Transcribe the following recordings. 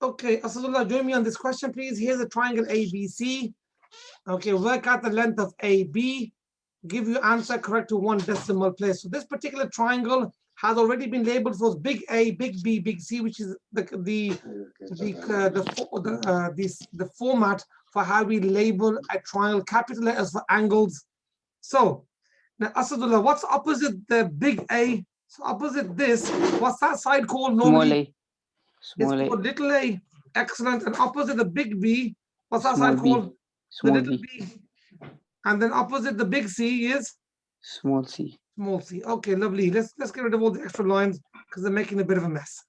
Okay, Asadullah, join me on this question, please. Here's a triangle ABC. Okay, work out the length of AB. Give your answer correct to one decimal place. So this particular triangle has already been labeled for big A, big B, big C, which is the format for how we label a triangle. Capital letters for angles. So now, Asadullah, what's opposite the big A? So opposite this, what's that side called normally? Small It's a. called little a. Excellent. And opposite the big B, what's that Small side b. called? Small The little b. b. And then opposite the big C is Small c. small c. Okay, lovely. Let's get rid of all the extra lines because they're making a bit of a mess.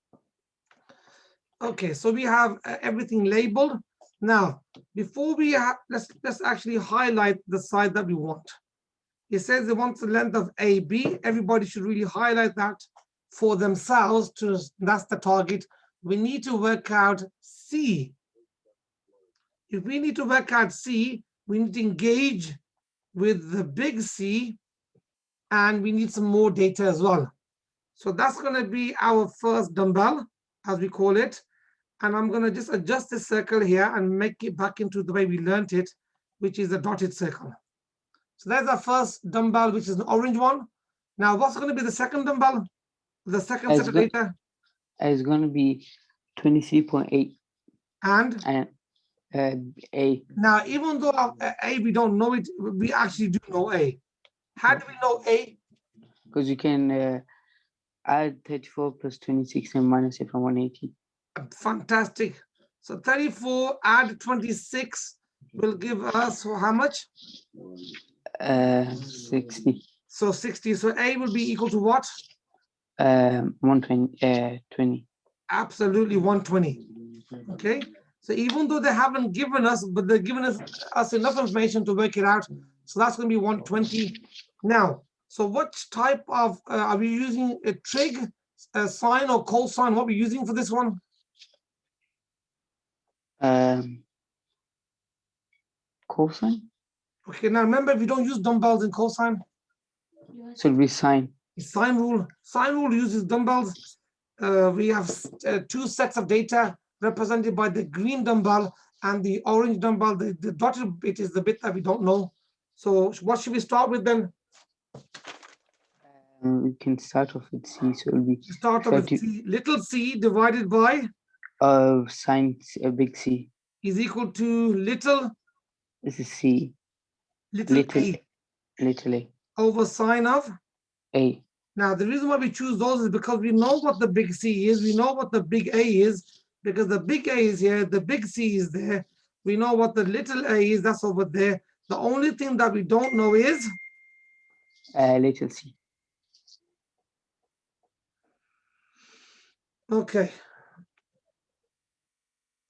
Okay, so we have everything labeled. Now, before we let's actually highlight the side that we want. It says it wants the length of AB. Everybody should really highlight that for themselves. That's the target. We need to work out C. If we need to work out C, we need to engage with the big C, and we need some more data as well. So that's going to be our first dumbbell, as we call it. And I'm going to just adjust this circle here and make it back into the way we learned it, which is a dotted circle. So there's our first dumbbell, which is an orange one. Now, what's going to be the second dumbbell? The second set of data? It's going to be 23.8. And A. Now, even though A, we don't know it, we actually do know A. How do we know A? Because you can add 34 plus 26 and minus it from 180. Fantastic. So 34 add 26 will give us how much? 60. So 60. So A will be equal to what? 120. 20. Absolutely 120. Okay. So even though they haven't given us, but they're giving us enough information to work it out. So that's going to be 120. Now, so what type of, are we using a trig, a sine or cosine? What are we using for this one? Cosine. Okay, now remember, if you don't use dumbbells in cosine, so it'll be sine. Sine rule. Sine rule uses dumbbells. We have two sets of data represented by the green dumbbell and the orange dumbbell. The dotted bit is the bit that we don't know. So what should we start with then? We can start off with C. So it'll be start off with C. Little c divided by sine big C is equal to little. This is C. Little a. Little a. Over sine of A. Now, the reason why we choose those is because we know what the big C is. We know what the big A is because the big A is here. The big C is there. We know what the little a is. That's over there. The only thing that we don't know is little c. Okay.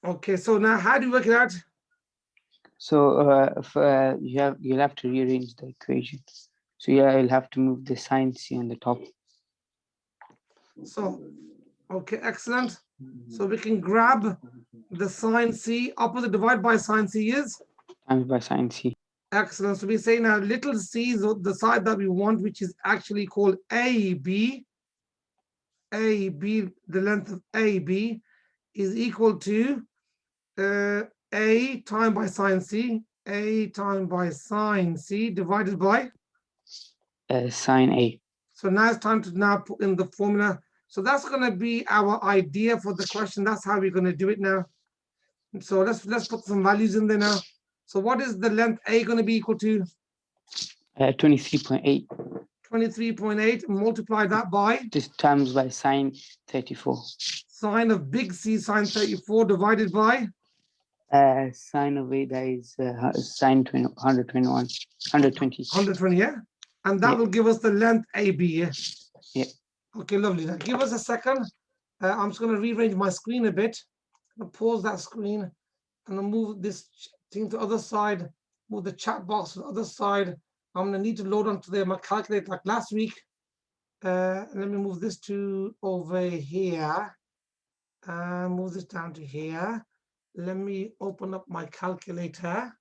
Okay. So now, how do you work it out? So you'll have to rearrange the equation. So yeah, you'll have to move the sine c on the top. So, okay, excellent. So we can grab the sine c. Opposite divide by sine c is? Times by sine c. Excellent. So we say now little c is the side that we want, which is actually called AB. AB, the length of AB is equal to A times by sine c. A times by sine c divided by? Sine A. So now it's time to now put in the formula. So that's going to be our idea for the question. That's how we're going to do it now. So let's put some values in there now. So what is the length A going to be equal to? 23.8. 23.8. Multiply that by? Just times by sine 34. Sine of big C, sine 34 divided by? Sine of A, that is sine 121. 120. 120, yeah? And that will give us the length AB, yeah? Yeah. Okay, lovely. Now give us a second. I'm just going to rearrange my screen a bit. I'm going to pause that screen and I'll move this thing to the other side, move the chat box to the other side. I'm going to need to load onto my calculator like last week. Let me move this to over here. Move this down to here. Let me open up my calculator,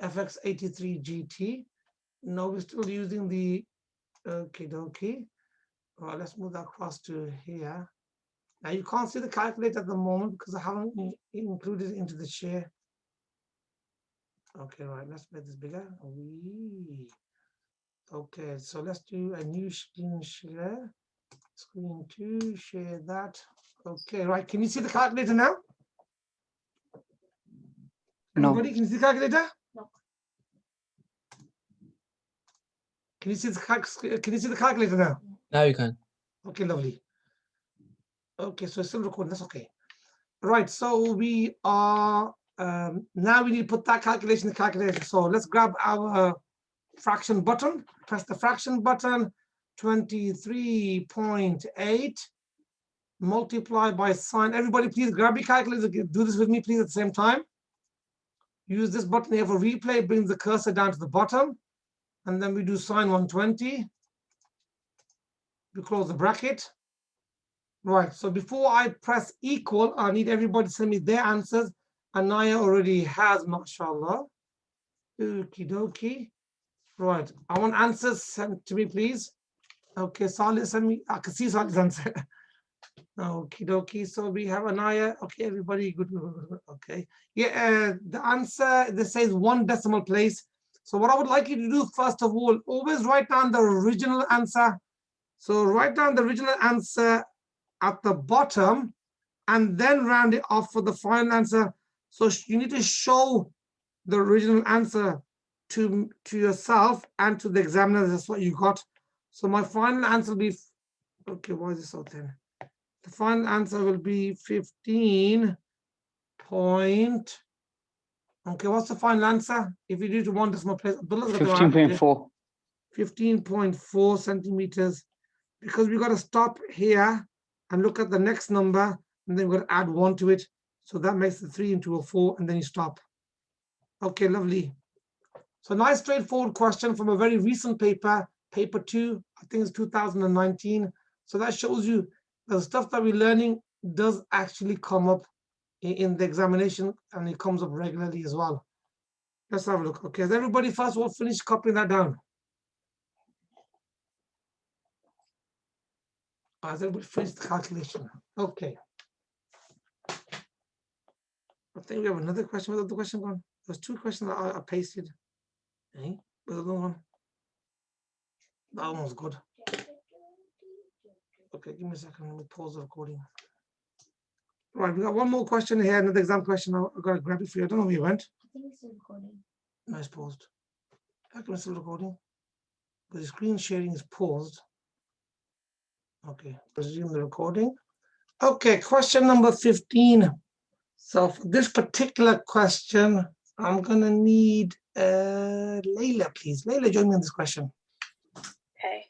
FX83GT. No, we're still using the, okay. All right, let's move that across to here. Now you can't see the calculator at the moment because I haven't included it into the share. Okay, right, let's make this bigger. Wee. Okay, so let's do a new screen share. Screen 2, share that. Okay, right, can you see the calculator now? No. Anybody, can you see the calculator? No. Can you see the calculator now? Now you can. Okay, lovely. Okay, so it's still recording, that's okay. Right, so we are, now we need to put that calculation in the calculator. So let's grab our fraction button, press the fraction button, 23.8, multiply by sine. Everybody please grab your calculator, do this with me please at the same time. Use this button here for replay, brings the cursor down to the bottom, and then we do sine 120. We close the bracket. Right, so before I press equal, I need everybody to send me their answers. Anaya already has, mashallah. Okie dokie. Right, I want answers sent to me, please. Okay, Salih, send me, I can see Salih's answer. Okie dokie, so we have Anaya. Okay, everybody, good, okay. Yeah, the answer, this says 1 decimal place. So what I would like you to do, first of all, always write down the original answer. So write down the original answer at the bottom and then round it off for the final answer. So you need to show the original answer to yourself and to the examiner. That's what you got. So my final answer will be, okay, why is it so thin? The final answer will be 15 point. Okay, what's the final answer? If you do to 1 decimal place, 15.4. 15.4 centimeters. Because we got to stop here and look at the next number, and then we're going to add 1 to it. So that makes the 3 into a 4, and then you stop. Okay, lovely. So nice straightforward question from a very recent paper, paper 2, I think it's 2019. So that shows you the stuff that we're learning does actually come up in the examination, and it comes up regularly as well. Let's have a look. Okay, has everybody first of all finished copying that down? Has everybody finished the calculation? Okay. I think we have another question. Where's the question gone? There's 2 questions that I pasted. Hey, where's the other one? That one's good. Okay, give me a second. Let me pause the recording. Right, we got one more question here, another exam question. I've got to grab it for you. I don't know where you went. I think it's still recording. Nice paused. How come it's still recording? But the screen sharing is paused. Okay, resume the recording. Okay, question number 15. So for this particular question, I'm gonna need Layla, please. Layla, join me on this question. Okay.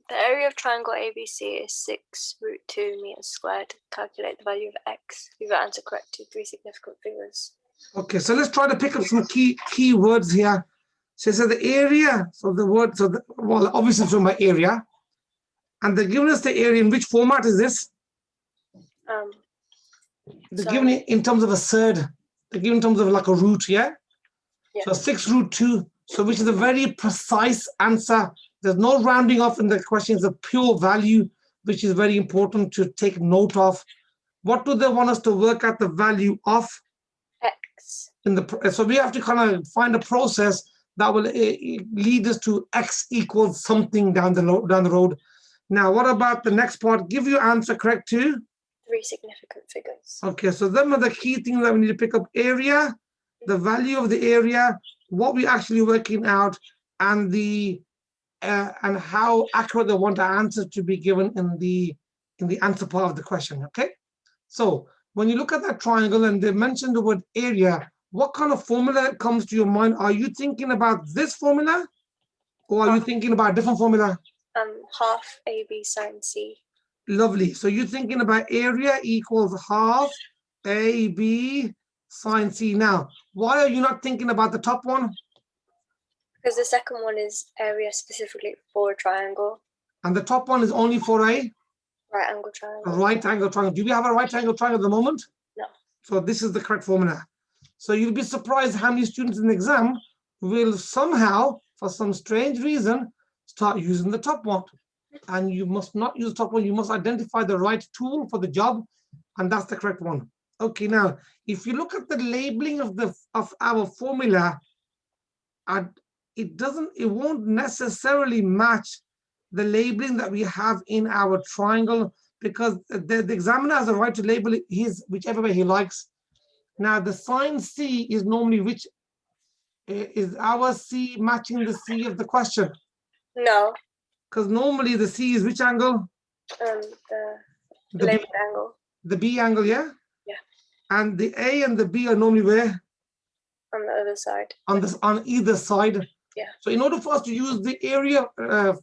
The area of triangle ABC is 6 root 2 meters squared. Calculate the value of x. Leave your answer correct to 3 significant figures. Okay, so let's try to pick up some key words here. So the area, so the word, well, obviously it's from my area. And they're giving us the area. In which format is this? They're giving it in terms of a third. They're giving in terms of like a root, yeah? Yeah. So 6 root 2, so which is a very precise answer. There's no rounding off in the question. It's a pure value, which is very important to take note of. What do they want us to work out the value of? X. So we have to kind of find a process that will lead us to x equals something down the road. Now, what about the next part? Give your answer correct to 3 significant figures. Okay, so them are the key things that we need to pick up: area, the value of the area, what we're actually working out, and the and how accurate they want the answer to be given in the answer part of the question. Okay, so when you look at that triangle and they mention the word area, what kind of formula comes to your mind? Are you thinking about this formula, or are you thinking about a different formula? Half AB sine C. Lovely. So you're thinking about area equals half AB sine C. Now, why are you not thinking about the top one? Because the second one is area specifically for a triangle. And the top one is only for a Right angle triangle. right angle triangle. Do we have a right angle triangle at the moment? No. So this is the correct formula. So you'll be surprised how many students in the exam will somehow, for some strange reason, start using the top one. and you must not use the top one. You must identify the right tool for the job, and that's the correct one. Okay, now if you look at the labeling of our formula, it won't necessarily match the labeling that we have in our triangle, because the examiner has a right to label it whichever way he likes. Now the sine C is normally which is our C matching the C of the question? No. Because normally the C is which angle? The labeled angle. The B angle, yeah? Yeah. And the A and the B are normally where? On the other side. On either side. Yeah. So in order for us to use the area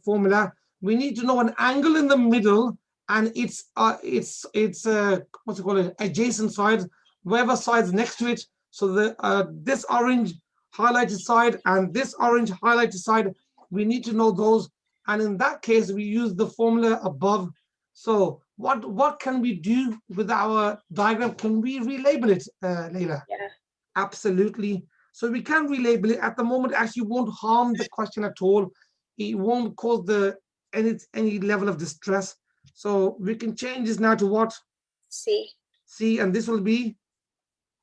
formula, we need to know an angle in the middle and its what's it called, adjacent sides, whatever sides next to it. So this orange highlighted side and this orange highlighted side, we need to know those. And in that case, we use the formula above. So what can we do with our diagram? Can we relabel it, Leila? Yeah. Absolutely. So we can relabel it. At the moment, actually won't harm the question at all. It won't cause any level of distress. So we can change this now to what? C. C, and this will be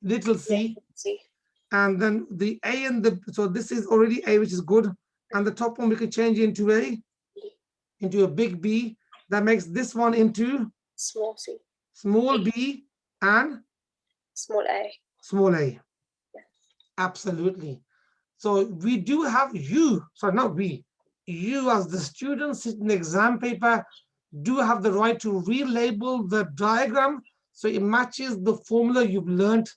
little c. Yeah, C. And then the A and so this is already A, which is good. And the top one we can change into a big B. That makes this one into small c. Small b and small a. Small a. Yeah. Absolutely. So we do have you as the student sitting the exam paper do have the right to relabel the diagram so it matches the formula you've learned.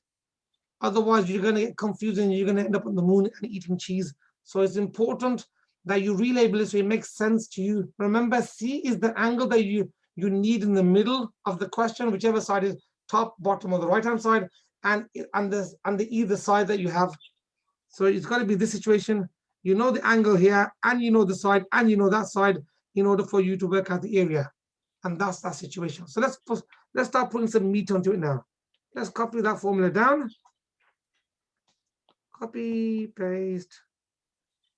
Otherwise, you're going to get confused and you're going to end up on the moon and eating cheese. So it's important that you relabel it so it makes sense to you. Remember, C is the angle that you need in the middle of the question, whichever side is top, bottom, or the right-hand side, and on the either side that you have. So it's got to be this situation. You know the angle here, and you know the side, and you know that side in order for you to work out the area. And that's that situation. So let's start putting some meat onto it now. Let's copy that formula down. Copy, paste.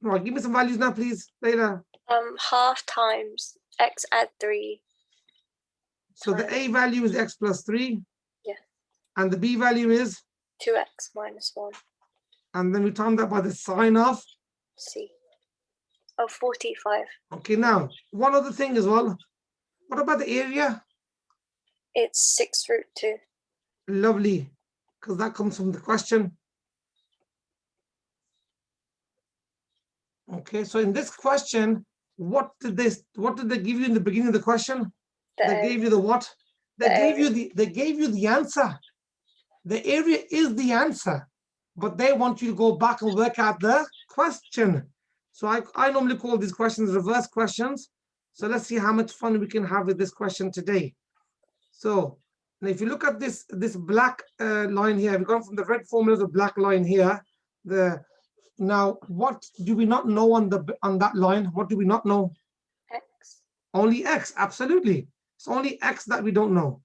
Right, give me some values now, please, Leila. Half times x add 3. So the A value is x plus 3. Yeah. And the B value is? 2x minus 1. And then we times that by the sine of? C. Of 45. Okay, now, one other thing as well. What about the area? It's 6 root 2. Lovely, because that comes from the question. Okay, so in this question, what did they give you in the beginning of the question? They gave you the what? They gave you the answer. The area is the answer, but they want you to go back and work out the question. So I normally call these questions reverse questions. So let's see how much fun we can have with this question today. So now if you look at this black line here, we've gone from the red formula to the black line here. Now, what do we not know on that line? What do we not know? X. Only X, absolutely. It's only X that we don't know.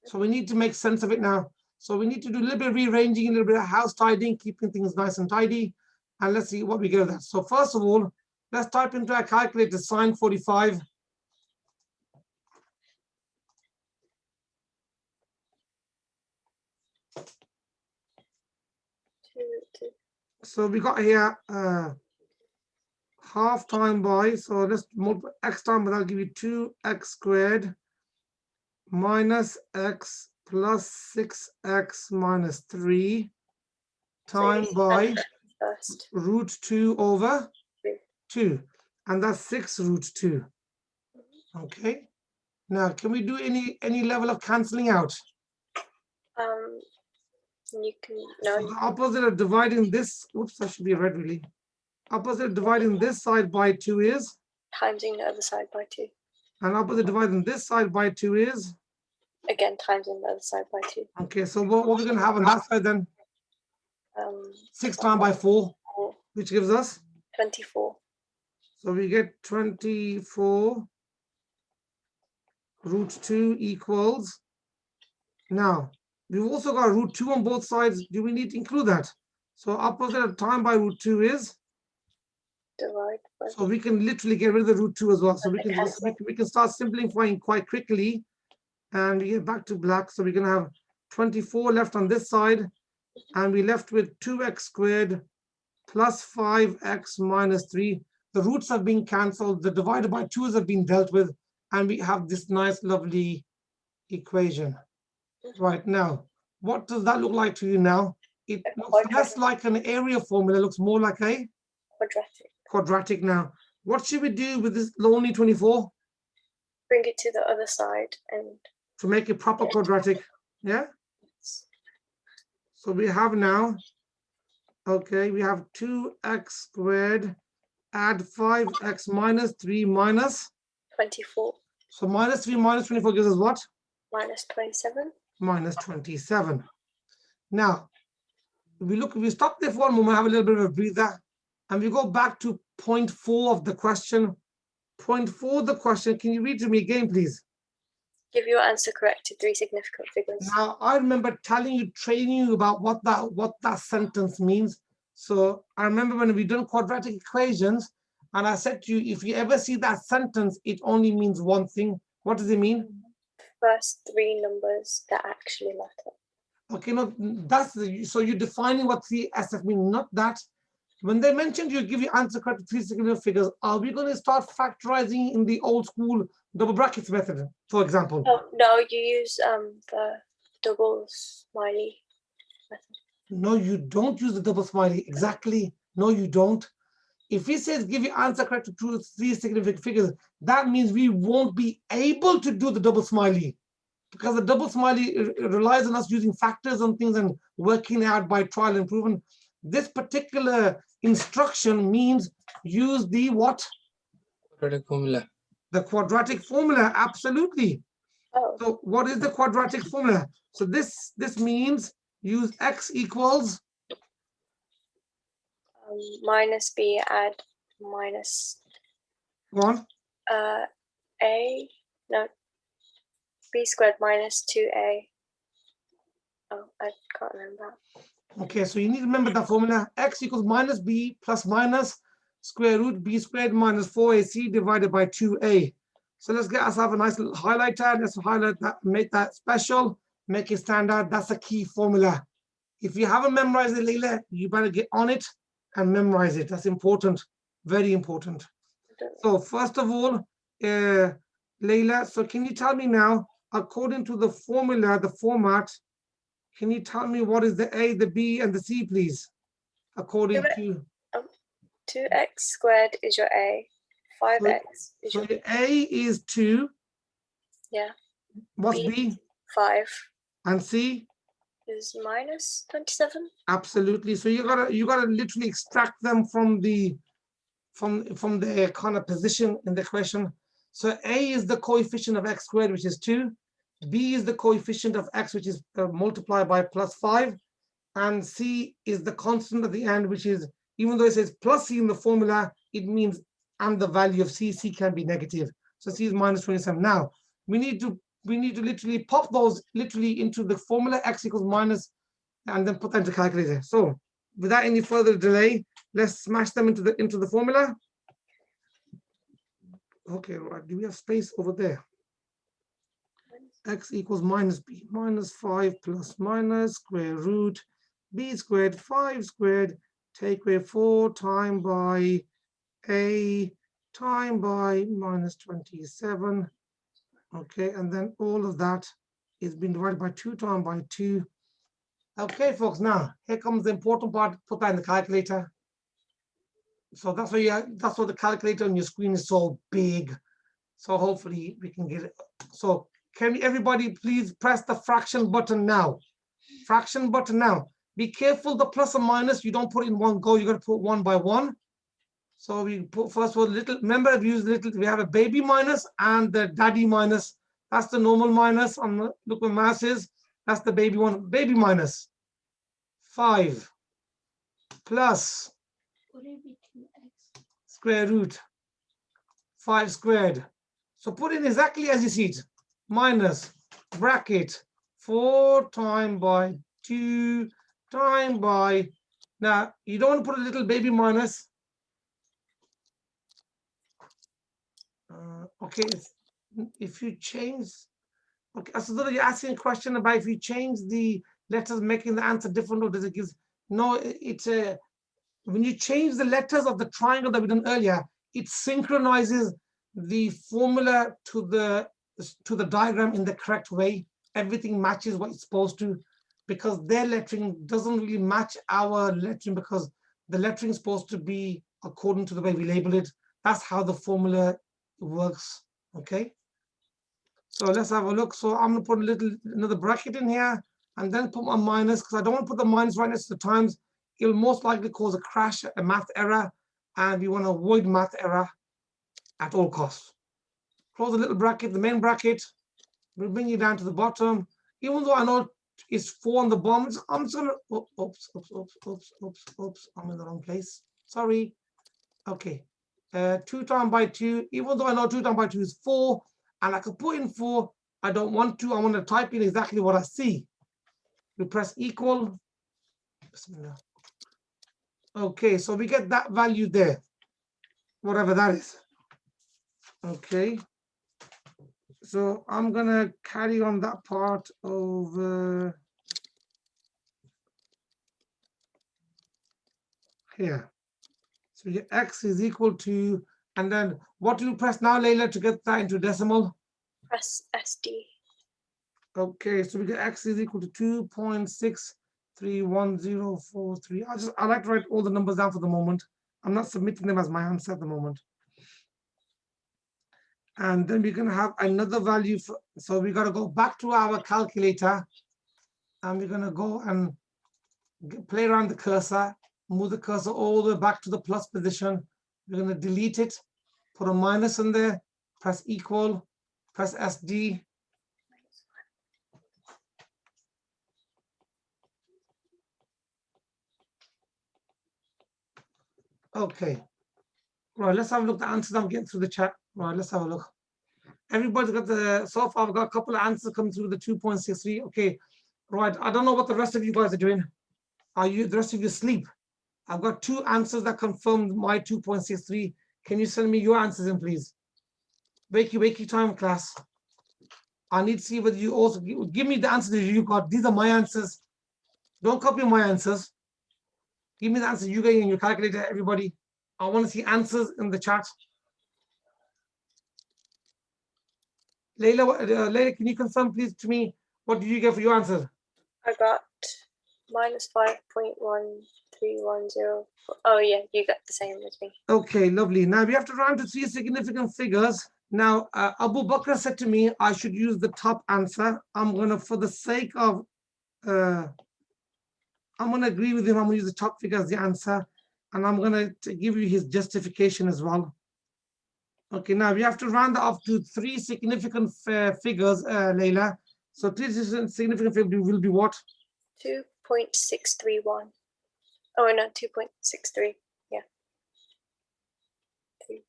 So we need to make sense of it now. So we need to do a little bit of rearranging, a little bit of house tidying, keeping things nice and tidy. And let's see what we get of that. So first of all, let's type into our calculator sine 45. So we got here half time by, so let's multiply x time, but that'll give you 2x squared minus x plus 6x minus 3 times by root 2 over 2. And that's 6 root 2. Okay. Now, can we do any level of cancelling out? You can, no. So the opposite of dividing this, oops, that should be red really. Opposite of dividing this side by 2 is? Timesing the other side by 2. And opposite dividing this side by 2 is? Again, timesing the other side by 2. Okay, so what we're going to have on that side then? 6 times by 4, which gives us? 24. So we get 24 root 2 equals. Now, we've also got root 2 on both sides. Do we need to include that? So opposite of time by root 2 is? divide by So we can literally get rid of the root 2 as well. So we Okay, can just, we can start simplifying quite quickly, and we get back to black. So we're going to have 24 left on this side, and we left with 2x squared plus 5x minus 3. The roots have been cancelled. The divided by 2's have been dealt with, and we have this nice, lovely equation. Right now, what does that look like to you now? It A looks quadratic. less like an area formula. It looks more like a quadratic. quadratic now. What should we do with this lonely 24 Bring it to the other side and to make it proper quadratic? Yeah. So we have now, okay, we have 2x squared, add 5x minus 3 minus. 24 So minus 3 minus 24 gives us what? minus 27. Minus 27. Now, if we stop there for a moment, have a little bit of a breather, and we go back to point 4 of the question. Point 4 of the question, can you read to me again, please? Give your answer correct to 3 significant figures. Now, I remember telling you, training you about what that sentence means. So I remember when we done quadratic equations, and I said to you, if you ever see that sentence, it only means one thing. What does it mean? First 3 numbers that actually matter. Okay, no, so you're defining what 3SF means, not that. When they mentioned you give your answer correct to 3 significant figures, are we going to start factorizing in the old school double brackets method, for example? Oh, no, you use the double smiley method. No, you don't use the double smiley. Exactly. No, you don't. If he says give your answer correct to 2 3 significant figures, that means we won't be able to do the double smiley, because the double smiley relies on us using factors and things and working out by trial and proven. This particular instruction means use the what? Quadratic formula. The quadratic formula, absolutely. Oh, So what is the quadratic formula? So this means use x equals minus b, add minus one. a, no, b squared minus 2a. Oh, I can't remember. Okay, so you need to remember the formula. X equals minus b plus minus square root b squared minus 4ac divided by 2a. So let's get ourselves a nice little highlighter. Let's highlight that, make that special, make it stand out. That's a key formula. If you haven't memorized it, Leila, you better get on it and memorize it. That's important, very important. So first of all, Leila, so can you tell me now, according to the formula, the format, can you tell me what is the A, the B, and the C, please? According to 2x squared is your a, 5x is so your the A is 2. yeah. What's B, B? 5 And C? is minus 27. Absolutely. So you gotta literally extract them from the kind of position in the question. So A is the coefficient of x squared, which is 2. B is the coefficient of x, which is multiplied by plus 5. And C is the constant at the end, which is, even though it says plus C in the formula, it means and the value of C. C can be negative. So C is minus 27. Now, we need to literally pop those literally into the formula, x equals minus, and then put that into calculator. So without any further delay, let's smash them into the formula. Okay, right. Do we have space over there? X equals minus b, minus 5 plus minus square root b squared 5 squared, take away 4 time by a time by minus 27. Okay, and then all of that is being divided by 2 times by 2. Okay, folks, now here comes the important part. Put that in the calculator. So that's why the calculator on your screen is so big. So hopefully we can get it. So can everybody please press the fraction button now? Fraction button now. Be careful, the plus or minus, you don't put it in one go, you got to put one by one. So we put first of all little, remember I've used little, we have a baby minus and the daddy minus. That's the normal minus on the, look what mass is. That's the baby one, baby minus 5 plus square root 5 squared. So put in exactly as you see it, minus bracket 4 times by 2 times by, now you don't want to put a little baby minus, Okay, if you change, okay, so you're asking a question about if you change the letters, making the answer different, or does it give? No, it's a when you change the letters of the triangle that we done earlier, it synchronizes the formula to the diagram in the correct way. Everything matches what it's supposed to, because their lettering doesn't really match our lettering, because the lettering is supposed to be according to the way we label it. That's how the formula works. Okay, so let's have a look. So I'm going to put another bracket in here and then put my minus, because I don't want to put the minus right next to the times. It will most likely cause a crash, a math error, and we want to avoid math error at all costs. Close the little bracket, the main bracket. We'll bring you down to the bottom. Even though I know it's 4 on the bottom, I'm just gonna, oops, I'm in the wrong place. Sorry. Okay, 2 times by 2, even though I know 2 times by 2 is 4, and I could put in 4, I don't want to. I want to type in exactly what I see. We press equal. Okay, so we get that value there, whatever that is. Okay, so I'm gonna carry on that part over here. So we get x is equal to, and then what do you press now, Layla, to get that into decimal? Press SD. Okay, so we get x is equal to 2.631043. I like to write all the numbers down for the moment. I'm not submitting them as my answer at the moment. And then we're going to have another value. So we got to go back to our calculator, and we're going to go and play around the cursor, move the cursor all the way back to the plus position. We're going to delete it, put a minus in there, press equal, press SD. Okay, right, let's have a look at the answers I'm getting through the chat. Right, let's have a look. Everybody's got so far I've got a couple of answers coming through the 2.63. Okay, right, I don't know what the rest of you guys are doing. Are you, the rest of you asleep? I've got 2 answers that confirmed my 2.63. Can you send me your answers in, please? Wakey time, class. I need to see whether you also give me the answers that you got. These are my answers. Don't copy my answers. Give me the answers you get in your calculator, everybody. I want to see answers in the chat. Layla, can you confirm, please, to me, what did you get for your answer? I got minus 5.1310. Oh yeah, you got the same as me. Okay, lovely. Now we have to round to 3 significant figures. Now, Abu Bakr said to me, I should use the top answer. I'm going to, for the sake of, I'm going to agree with him. I'm going to use the top figure as the answer. And I'm going to give you his justification as well. Okay, now we have to round off to 3 significant figures, Layla. So 3 significant figures will be what? 2.631. Oh no, 2.63. Yeah. 3.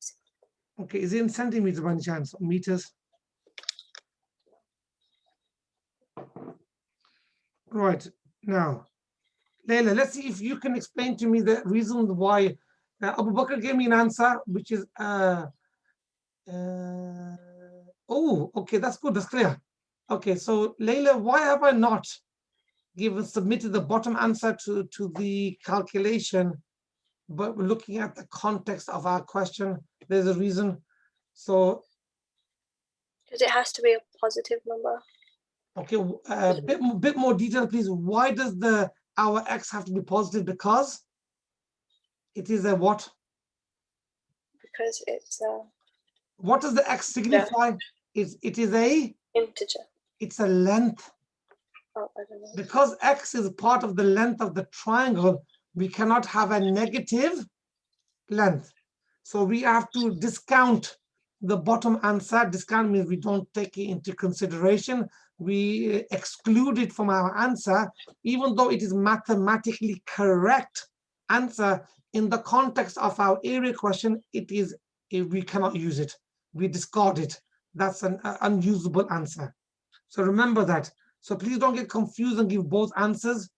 Okay, is it in centimeters by any chance, or meters? Right, now, Layla, let's see if you can explain to me the reason why Abu Bakr gave me an answer, which is, oh, okay, that's good, that's clear. Okay, so Layla, why have I not submitted the bottom answer to the calculation, but we're looking at the context of our question? There's a reason. So, because it has to be a positive number. okay, bit more detail, please. Why does our x have to be positive? Because it is a what? Because it's a. What does the x signify? It is a integer. It's a length. Oh, I don't know. Because x is part of the length of the triangle, we cannot have a negative length. So we have to discount the bottom answer. Discount means we don't take it into consideration. We exclude it from our answer, even though it is mathematically correct answer. In the context of our area question, we cannot use it. We discard it. That's an unusable answer. So remember that. So please don't get confused and give both answers.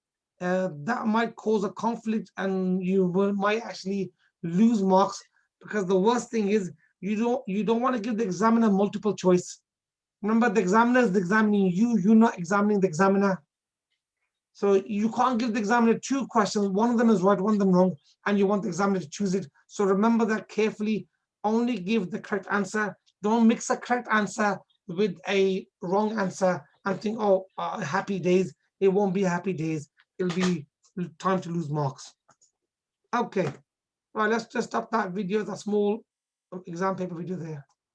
That might cause a conflict, and you might actually lose marks, because the worst thing is you don't want to give the examiner multiple choice. Remember, the examiner is examining you, you're not examining the examiner. So you can't give the examiner two questions. One of them is right, one of them wrong, and you want the examiner to choose it. So remember that carefully. Only give the correct answer. Don't mix a correct answer with a wrong answer and think, oh, happy days. It won't be happy days. It'll be time to lose marks. Okay. Right, let's just stop that video, that small exam paper video there.